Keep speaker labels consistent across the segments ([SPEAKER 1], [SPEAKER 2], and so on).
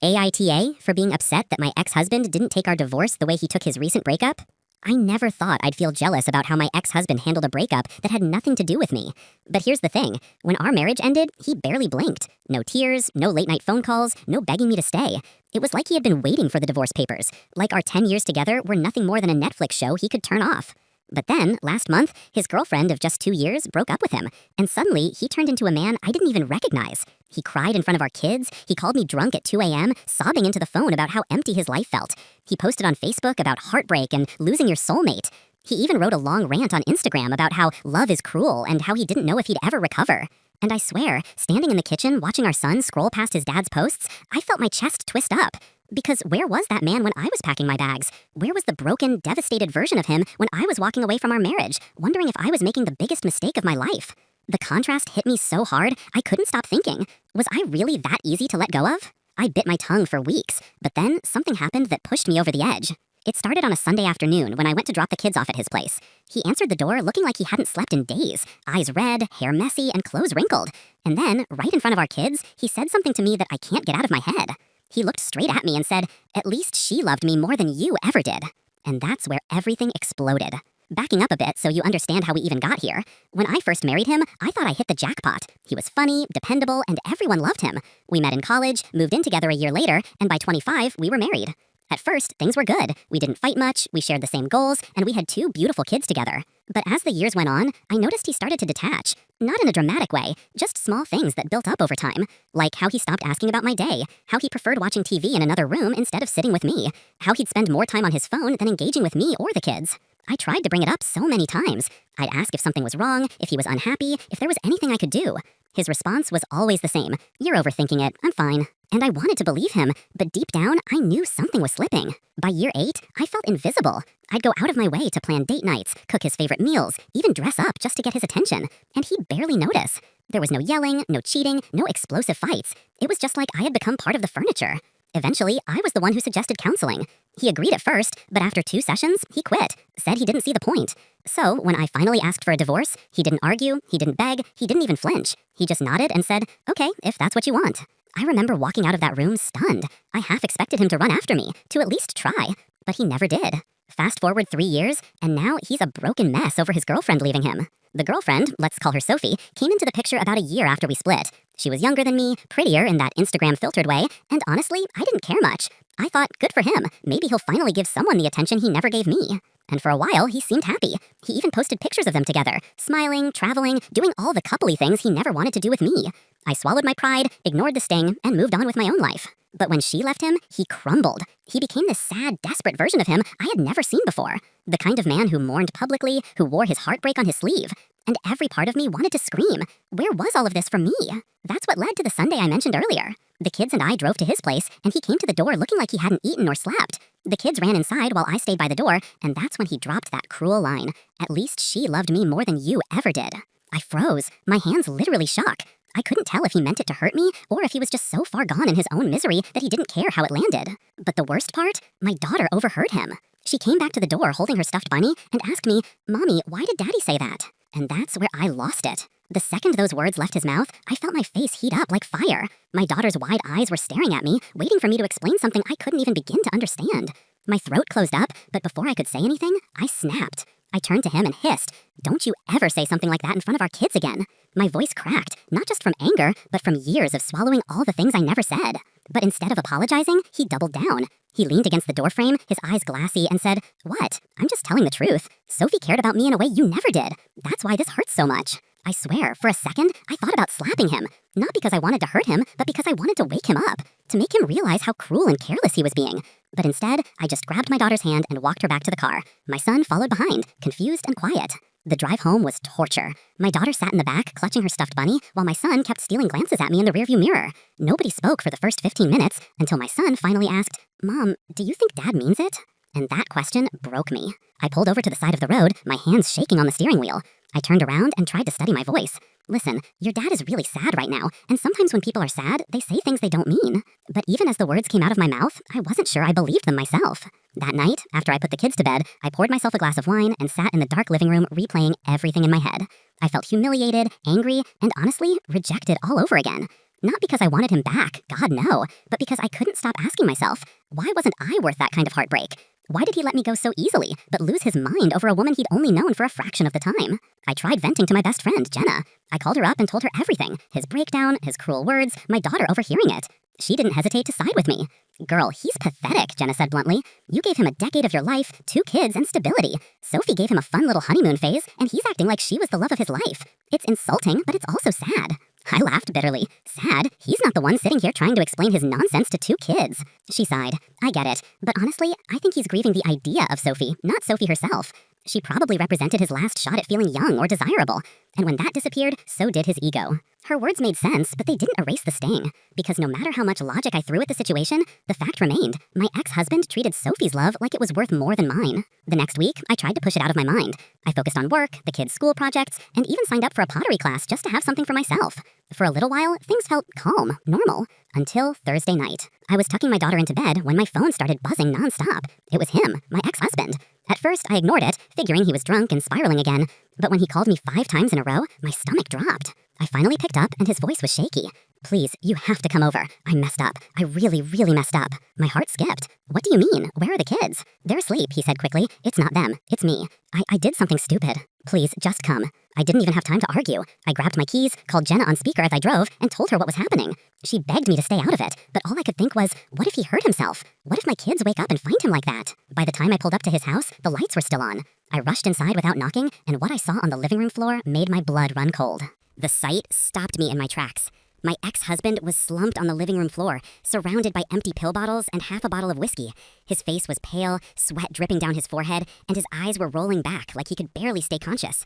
[SPEAKER 1] AITA for being upset that my ex-husband didn't take our divorce the way he took his recent breakup? I never thought I'd feel jealous about how my ex-husband handled a breakup that had nothing to do with me. But here's the thing, when our marriage ended, he barely blinked. No tears, no late-night phone calls, no begging me to stay. It was like he had been waiting for the divorce papers, like our 10 years together were nothing more than a Netflix show he could turn off. But then, last month, his girlfriend of just 2 years broke up with him, and suddenly he turned into a man I didn't even recognize. He cried in front of our kids, he called me drunk at 2 a.m., sobbing into the phone about how empty his life felt. He posted on Facebook about heartbreak and losing your soulmate. He even wrote a long rant on Instagram about how love is cruel and how he didn't know if he'd ever recover. And I swear, standing in the kitchen watching our son scroll past his dad's posts, I felt my chest twist up. Because where was that man when I was packing my bags? Where was the broken, devastated version of him when I was walking away from our marriage, wondering if I was making the biggest mistake of my life? The contrast hit me so hard, I couldn't stop thinking. Was I really that easy to let go of? I bit my tongue for weeks, but then something happened that pushed me over the edge. It started on a Sunday afternoon when I went to drop the kids off at his place. He answered the door looking like he hadn't slept in days, eyes red, hair messy, and clothes wrinkled. And then, right in front of our kids, he said something to me that I can't get out of my head. He looked straight at me and said, "At least she loved me more than you ever did." And that's where everything exploded. Backing up a bit so you understand how we even got here. When I first married him, I thought I hit the jackpot. He was funny, dependable, and everyone loved him. We met in college, moved in together a year later, and by 25, we were married. At first, things were good. We didn't fight much, we shared the same goals, and we had 2 beautiful kids together. But as the years went on, I noticed he started to detach. Not in a dramatic way, just small things that built up over time. Like how he stopped asking about my day, how he preferred watching TV in another room instead of sitting with me, how he'd spend more time on his phone than engaging with me or the kids. I tried to bring it up so many times. I'd ask if something was wrong, if he was unhappy, if there was anything I could do. His response was always the same. "You're overthinking it, I'm fine." And I wanted to believe him, but deep down, I knew something was slipping. By year 8, I felt invisible. I'd go out of my way to plan date nights, cook his favorite meals, even dress up just to get his attention. And he'd barely notice. There was no yelling, no cheating, no explosive fights. It was just like I had become part of the furniture. Eventually, I was the one who suggested counseling. He agreed at first, but after 2 sessions, he quit, said he didn't see the point. So, when I finally asked for a divorce, he didn't argue, he didn't beg, he didn't even flinch. He just nodded and said, "Okay, if that's what you want." I remember walking out of that room stunned. I half expected him to run after me, to at least try, but he never did. Fast forward 3 years, and now he's a broken mess over his girlfriend leaving him. The girlfriend, let's call her Sophie, came into the picture about a year after we split. She was younger than me, prettier in that Instagram filtered way, and honestly, I didn't care much. I thought, good for him, maybe he'll finally give someone the attention he never gave me. And for a while, he seemed happy. He even posted pictures of them together, smiling, traveling, doing all the coupley things he never wanted to do with me. I swallowed my pride, ignored the sting, and moved on with my own life. But when she left him, he crumbled. He became this sad, desperate version of him I had never seen before. The kind of man who mourned publicly, who wore his heartbreak on his sleeve. And every part of me wanted to scream. Where was all of this from me? That's what led to the Sunday I mentioned earlier. The kids and I drove to his place, and he came to the door looking like he hadn't eaten or slept. The kids ran inside while I stayed by the door, and that's when he dropped that cruel line. "At least she loved me more than you ever did." I froze. My hands literally shook. I couldn't tell if he meant it to hurt me, or if he was just so far gone in his own misery that he didn't care how it landed. But the worst part? My daughter overheard him. She came back to the door holding her stuffed bunny and asked me, "Mommy, why did Daddy say that?" And that's where I lost it. The second those words left his mouth, I felt my face heat up like fire. My daughter's wide eyes were staring at me, waiting for me to explain something I couldn't even begin to understand. My throat closed up, but before I could say anything, I snapped. I turned to him and hissed, "Don't you ever say something like that in front of our kids again." My voice cracked, not just from anger, but from years of swallowing all the things I never said. But instead of apologizing, he doubled down. He leaned against the doorframe, his eyes glassy, and said, "What? I'm just telling the truth. Sophie cared about me in a way you never did. That's why this hurts so much." I swear, for a second, I thought about slapping him. Not because I wanted to hurt him, but because I wanted to wake him up, to make him realize how cruel and careless he was being. But instead, I just grabbed my daughter's hand and walked her back to the car. My son followed behind, confused and quiet. The drive home was torture. My daughter sat in the back, clutching her stuffed bunny, while my son kept stealing glances at me in the rearview mirror. Nobody spoke for the first 15 minutes, until my son finally asked, "Mom, do you think Dad means it?" And that question broke me. I pulled over to the side of the road, my hands shaking on the steering wheel. I turned around and tried to steady my voice. "Listen, your dad is really sad right now, and sometimes when people are sad, they say things they don't mean." But even as the words came out of my mouth, I wasn't sure I believed them myself. That night, after I put the kids to bed, I poured myself a glass of wine and sat in the dark living room replaying everything in my head. I felt humiliated, angry, and honestly, rejected all over again. Not because I wanted him back, God no, but because I couldn't stop asking myself, why wasn't I worth that kind of heartbreak? Why did he let me go so easily, but lose his mind over a woman he'd only known for a fraction of the time? I tried venting to my best friend, Jenna. I called her up and told her everything, his breakdown, his cruel words, my daughter overhearing it. She didn't hesitate to side with me. Girl, he's pathetic, Jenna said bluntly. You gave him a decade of your life, 2 kids, and stability. Sophie gave him a fun little honeymoon phase, and he's acting like she was the love of his life. It's insulting, but it's also sad. I laughed bitterly. Sad? He's not the one sitting here trying to explain his nonsense to 2 kids. She sighed. I get it. But honestly, I think he's grieving the idea of Sophie, not Sophie herself. She probably represented his last shot at feeling young or desirable. And when that disappeared, so did his ego. Her words made sense, but they didn't erase the sting. Because no matter how much logic I threw at the situation, the fact remained. My ex-husband treated Sophie's love like it was worth more than mine. The next week, I tried to push it out of my mind. I focused on work, the kids' school projects, and even signed up for a pottery class just to have something for myself. For a little while, things felt calm, normal, until Thursday night. I was tucking my daughter into bed when my phone started buzzing nonstop. It was him, my ex-husband. At first, I ignored it, figuring he was drunk and spiraling again. But when he called me 5 times in a row, my stomach dropped. I finally picked up, and his voice was shaky. Please, you have to come over. I messed up. I really, really messed up. My heart skipped. What do you mean? Where are the kids? They're asleep, he said quickly. It's not them. It's me. I did something stupid. Please, just come. I didn't even have time to argue. I grabbed my keys, called Jenna on speaker as I drove, and told her what was happening. She begged me to stay out of it, but all I could think was, what if he hurt himself? What if my kids wake up and find him like that? By the time I pulled up to his house, the lights were still on. I rushed inside without knocking, and what I saw on the living room floor made my blood run cold. The sight stopped me in my tracks. My ex-husband was slumped on the living room floor, surrounded by empty pill bottles and half a bottle of whiskey. His face was pale, sweat dripping down his forehead, and his eyes were rolling back like he could barely stay conscious.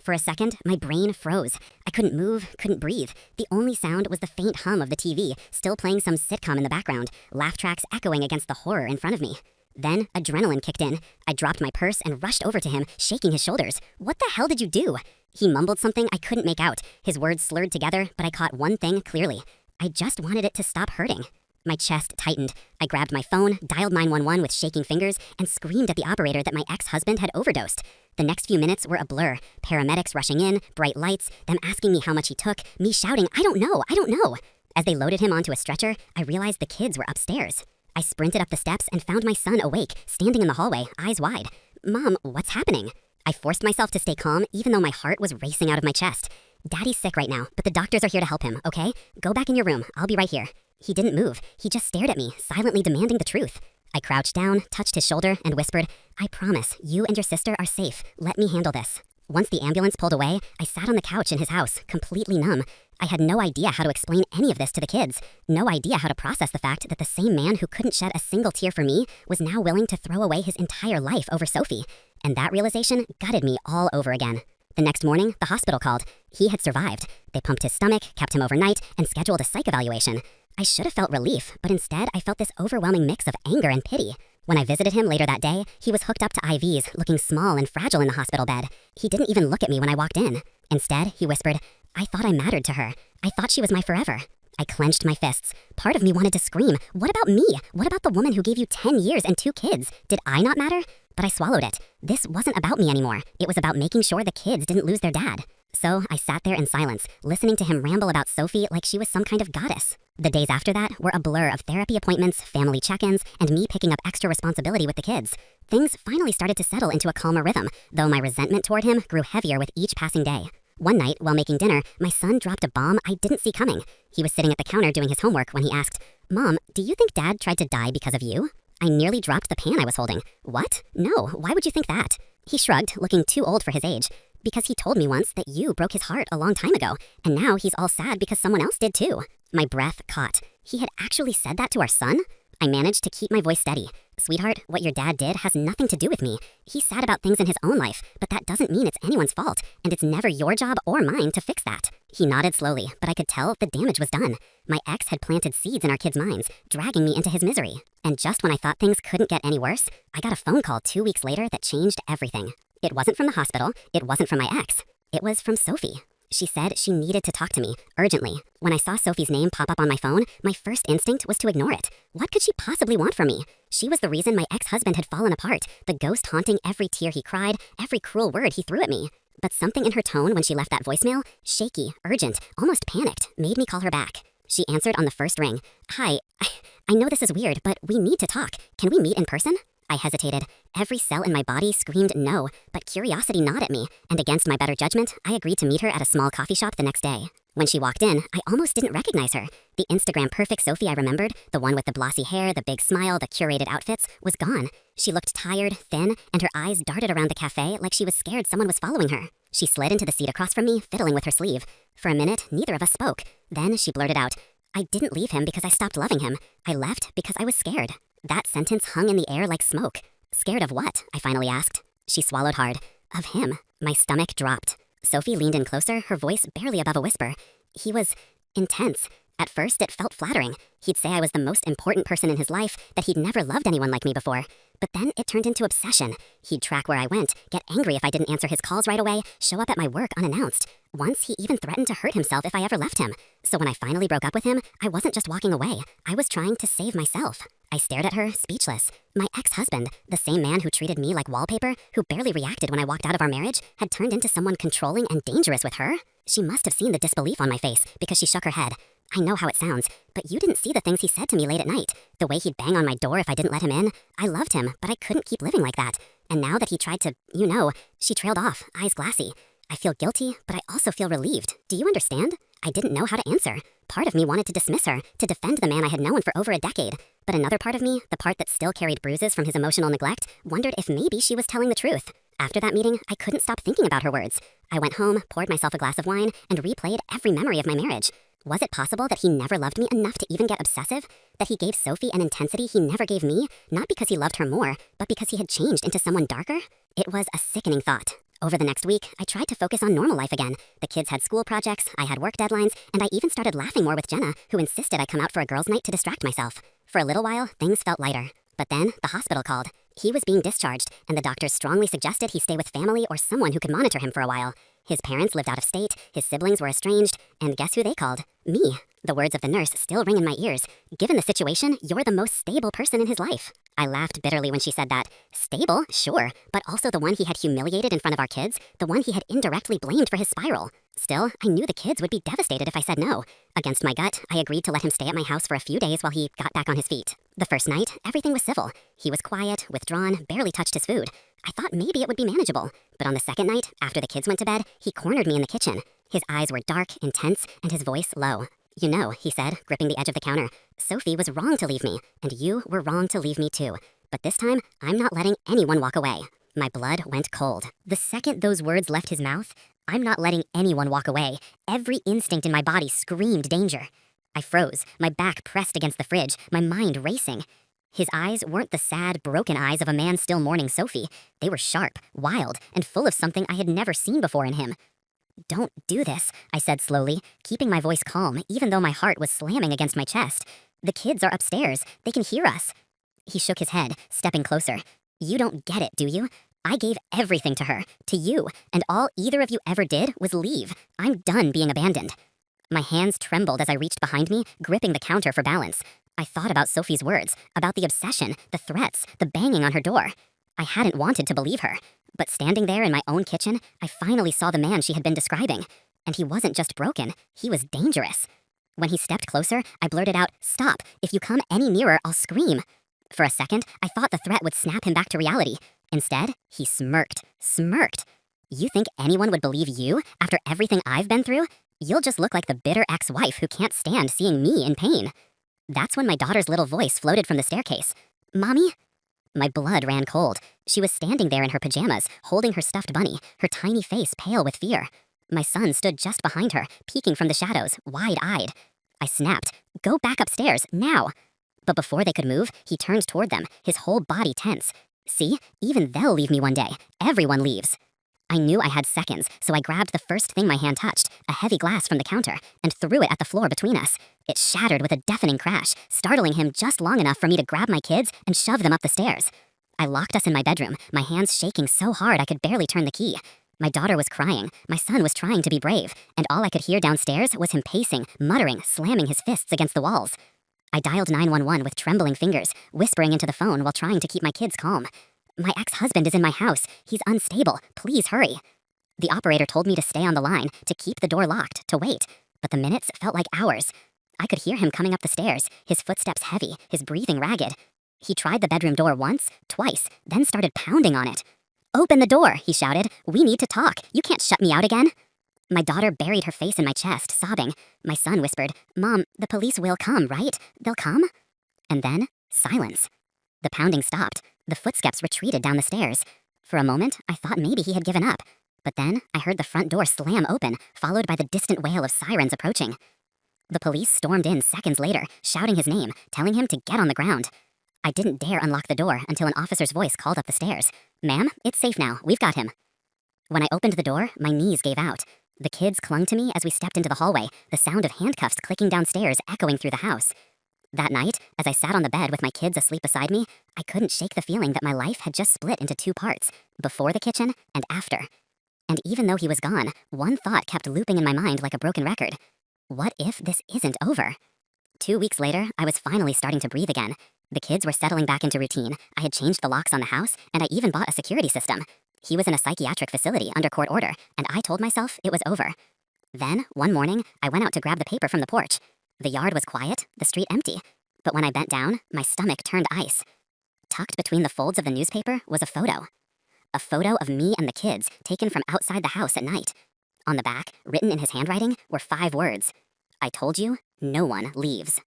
[SPEAKER 1] For a second, my brain froze. I couldn't move, couldn't breathe. The only sound was the faint hum of the TV, still playing some sitcom in the background, laugh tracks echoing against the horror in front of me. Then, adrenaline kicked in. I dropped my purse and rushed over to him, shaking his shoulders. What the hell did you do? He mumbled something I couldn't make out. His words slurred together, but I caught one thing clearly. I just wanted it to stop hurting. My chest tightened. I grabbed my phone, dialed 911 with shaking fingers, and screamed at the operator that my ex-husband had overdosed. The next few minutes were a blur. Paramedics rushing in, bright lights, them asking me how much he took, me shouting, I don't know. As they loaded him onto a stretcher, I realized the kids were upstairs. I sprinted up the steps and found my son awake, standing in the hallway, eyes wide. Mom, what's happening? I forced myself to stay calm, even though my heart was racing out of my chest. Daddy's sick right now, but the doctors are here to help him, okay? Go back in your room. I'll be right here. He didn't move. He just stared at me, silently demanding the truth. I crouched down, touched his shoulder, and whispered, I promise, you and your sister are safe. Let me handle this. Once the ambulance pulled away, I sat on the couch in his house, completely numb. I had no idea how to explain any of this to the kids. No idea how to process the fact that the same man who couldn't shed a single tear for me was now willing to throw away his entire life over Sophie. And that realization gutted me all over again. The next morning, the hospital called. He had survived. They pumped his stomach, kept him overnight, and scheduled a psych evaluation. I should have felt relief, but instead I felt this overwhelming mix of anger and pity. When I visited him later that day, he was hooked up to IVs, looking small and fragile in the hospital bed. He didn't even look at me when I walked in. Instead, he whispered, I thought I mattered to her. I thought she was my forever. I clenched my fists. Part of me wanted to scream. What about me? What about the woman who gave you 10 years and 2 kids? Did I not matter? But I swallowed it. This wasn't about me anymore. It was about making sure the kids didn't lose their dad. So I sat there in silence, listening to him ramble about Sophie like she was some kind of goddess. The days after that were a blur of therapy appointments, family check-ins, and me picking up extra responsibility with the kids. Things finally started to settle into a calmer rhythm, though my resentment toward him grew heavier with each passing day. One night, while making dinner, my son dropped a bomb I didn't see coming. He was sitting at the counter doing his homework when he asked, Mom, do you think Dad tried to die because of you? I nearly dropped the pan I was holding. What? No, why would you think that? He shrugged, looking too old for his age. Because he told me once that you broke his heart a long time ago, and now he's all sad because someone else did too. My breath caught. He had actually said that to our son? I managed to keep my voice steady. Sweetheart, what your dad did has nothing to do with me. He's sad about things in his own life, but that doesn't mean it's anyone's fault, and it's never your job or mine to fix that. He nodded slowly, but I could tell the damage was done. My ex had planted seeds in our kids' minds, dragging me into his misery. And just when I thought things couldn't get any worse, I got a phone call 2 weeks later that changed everything. It wasn't from the hospital, it wasn't from my ex. It was from Sophie. She said she needed to talk to me, urgently. When I saw Sophie's name pop up on my phone, my first instinct was to ignore it. What could she possibly want from me? She was the reason my ex-husband had fallen apart, the ghost haunting every tear he cried, every cruel word he threw at me. But something in her tone when she left that voicemail, shaky, urgent, almost panicked, made me call her back. She answered on the first ring. Hi, I know this is weird, but we need to talk. Can we meet in person? I hesitated. Every cell in my body screamed no, but curiosity gnawed at me, and against my better judgment, I agreed to meet her at a small coffee shop the next day. When she walked in, I almost didn't recognize her. The Instagram perfect Sophie I remembered, the one with the glossy hair, the big smile, the curated outfits, was gone. She looked tired, thin, and her eyes darted around the cafe like she was scared someone was following her. She slid into the seat across from me, fiddling with her sleeve. For a minute, neither of us spoke. Then she blurted out, I didn't leave him because I stopped loving him. I left because I was scared. That sentence hung in the air like smoke. Scared of what? I finally asked. She swallowed hard. Of him. My stomach dropped. Sophie leaned in closer, her voice barely above a whisper. He was intense. At first, it felt flattering. He'd say I was the most important person in his life, that he'd never loved anyone like me before. But then it turned into obsession. He'd track where I went, get angry if I didn't answer his calls right away, show up at my work unannounced. Once, he even threatened to hurt himself if I ever left him. So when I finally broke up with him, I wasn't just walking away. I was trying to save myself. I stared at her, speechless. My ex-husband, the same man who treated me like wallpaper, who barely reacted when I walked out of our marriage, had turned into someone controlling and dangerous with her? She must have seen the disbelief on my face, because she shook her head. I know how it sounds, but you didn't see the things he said to me late at night. The way he'd bang on my door if I didn't let him in. I loved him, but I couldn't keep living like that. And now that he tried to, she trailed off, eyes glassy. I feel guilty, but I also feel relieved. Do you understand? I didn't know how to answer. Part of me wanted to dismiss her, to defend the man I had known for over a decade. But another part of me, the part that still carried bruises from his emotional neglect, wondered if maybe she was telling the truth. After that meeting, I couldn't stop thinking about her words. I went home, poured myself a glass of wine, and replayed every memory of my marriage. Was it possible that he never loved me enough to even get obsessive? That he gave Sophie an intensity he never gave me, not because he loved her more, but because he had changed into someone darker? It was a sickening thought. Over the next week, I tried to focus on normal life again. The kids had school projects, I had work deadlines, and I even started laughing more with Jenna, who insisted I come out for a girls' night to distract myself. For a little while, things felt lighter. But then, the hospital called. He was being discharged, and the doctors strongly suggested he stay with family or someone who could monitor him for a while. His parents lived out of state, his siblings were estranged, and guess who they called? Me. The words of the nurse still ring in my ears. Given the situation, you're the most stable person in his life. I laughed bitterly when she said that. Stable? Sure. But also the one he had humiliated in front of our kids, the one he had indirectly blamed for his spiral. Still, I knew the kids would be devastated if I said no. Against my gut, I agreed to let him stay at my house for a few days while he got back on his feet. The first night, everything was civil. He was quiet, withdrawn, barely touched his food. I thought maybe it would be manageable. But on the second night, after the kids went to bed, he cornered me in the kitchen. His eyes were dark, intense, and his voice low. You know, he said, gripping the edge of the counter, Sophie was wrong to leave me, and you were wrong to leave me too. But this time, I'm not letting anyone walk away. My blood went cold. The second those words left his mouth, I'm not letting anyone walk away. Every instinct in my body screamed danger. I froze, my back pressed against the fridge, my mind racing. His eyes weren't the sad, broken eyes of a man still mourning Sophie. They were sharp, wild, and full of something I had never seen before in him. Don't do this, I said slowly, keeping my voice calm, even though my heart was slamming against my chest. The kids are upstairs. They can hear us. He shook his head, stepping closer. You don't get it, do you? I gave everything to her, to you, and all either of you ever did was leave. I'm done being abandoned. My hands trembled as I reached behind me, gripping the counter for balance. I thought about Sophie's words, about the obsession, the threats, the banging on her door. I hadn't wanted to believe her. But standing there in my own kitchen, I finally saw the man she had been describing. And he wasn't just broken, he was dangerous. When he stepped closer, I blurted out, Stop, if you come any nearer, I'll scream. For a second, I thought the threat would snap him back to reality. Instead, he smirked. You think anyone would believe you after everything I've been through? You'll just look like the bitter ex-wife who can't stand seeing me in pain. That's when my daughter's little voice floated from the staircase. Mommy? My blood ran cold. She was standing there in her pajamas, holding her stuffed bunny, her tiny face pale with fear. My son stood just behind her, peeking from the shadows, wide-eyed. I snapped, Go back upstairs, now! But before they could move, he turned toward them, his whole body tense. See, even they'll leave me one day. Everyone leaves. I knew I had seconds, so I grabbed the first thing my hand touched, a heavy glass from the counter, and threw it at the floor between us. It shattered with a deafening crash, startling him just long enough for me to grab my kids and shove them up the stairs. I locked us in my bedroom, my hands shaking so hard I could barely turn the key. My daughter was crying, my son was trying to be brave, and all I could hear downstairs was him pacing, muttering, slamming his fists against the walls. I dialed 911 with trembling fingers, whispering into the phone while trying to keep my kids calm. My ex-husband is in my house. He's unstable. Please hurry. The operator told me to stay on the line, to keep the door locked, to wait. But the minutes felt like hours. I could hear him coming up the stairs, his footsteps heavy, his breathing ragged. He tried the bedroom door once, twice, then started pounding on it. "Open the door," he shouted. "We need to talk. You can't shut me out again." My daughter buried her face in my chest, sobbing. My son whispered, "Mom, the police will come, right? They'll come?" And then, silence. The pounding stopped. The footsteps retreated down the stairs. For a moment, I thought maybe he had given up. But then, I heard the front door slam open, followed by the distant wail of sirens approaching. The police stormed in seconds later, shouting his name, telling him to get on the ground. I didn't dare unlock the door until an officer's voice called up the stairs. "Ma'am, it's safe now. We've got him." When I opened the door, my knees gave out. The kids clung to me as we stepped into the hallway, the sound of handcuffs clicking downstairs echoing through the house. That night, as I sat on the bed with my kids asleep beside me, I couldn't shake the feeling that my life had just split into two parts, before the kitchen and after. And even though he was gone, one thought kept looping in my mind like a broken record. What if this isn't over? 2 weeks later, I was finally starting to breathe again. The kids were settling back into routine. I had changed the locks on the house, and I even bought a security system. He was in a psychiatric facility under court order, and I told myself it was over. Then, one morning, I went out to grab the paper from the porch. The yard was quiet, the street empty. But when I bent down, my stomach turned ice. Tucked between the folds of the newspaper was a photo. A photo of me and the kids, taken from outside the house at night. On the back, written in his handwriting, were 5 words. "I told you, no one leaves."